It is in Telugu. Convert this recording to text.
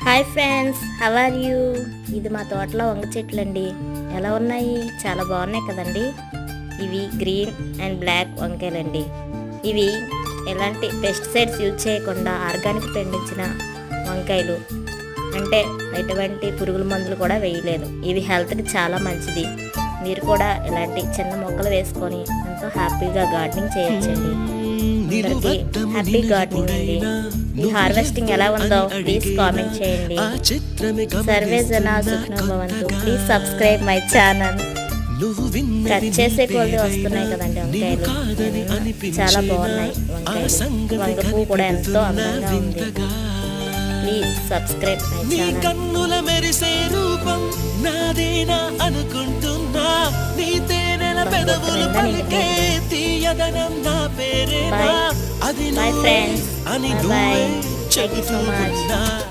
Hi friends, how are you? ఇది మా తోటలో వంగ చెట్లు అండి. ఎలా ఉన్నాయి? చాలా బాగున్నాయి కదండి. ఇవి గ్రీన్ అండ్ బ్లాక్ వంకాయలండి. ఇవి ఎలాంటి పెస్టిసైడ్స్ యూజ్ చేయకుండా ఆర్గానిక్ పండించిన వంకాయలు, అంటే ఎటువంటి పురుగుల మందులు కూడా వేయలేదు. ఇవి హెల్త్కి చాలా మంచిది. మీరు కూడా ఇలాంటి చిన్న మొక్కలు వేసుకొని ఎంతో హ్యాపీగా గార్డెనింగ్ చేయొచ్చండి. అందరికీ హ్యాపీ గార్డెనింగ్ అండి. ఈ హార్వెస్టింగ్ ఎలా ఉందో ప్లీజ్ కామెంట్ చేయండి. సర్వే జనా సుఖినో భవంతు. Please subscribe my channel. Cut చేసే కొద్ది వస్తున్నాయి కదండి వంకాయలు, చాలా బాగున్నాయి వంకాయలు. వంగ పువ్వు కూడా ఎంతో అందంగా ఉంది. Please subscribe my channel. కన్నుల మెరిసే రూపం నాదేనా అనుకుంటున్నా, నీ తేనెల పెదవులు పలికే తీయదనం నా పేరేనా, అది బై ఫ్రెండ్స్, అని బై. నువ్వే థ్యాంక్ యూ సో మచ్. చెబుతున్నా.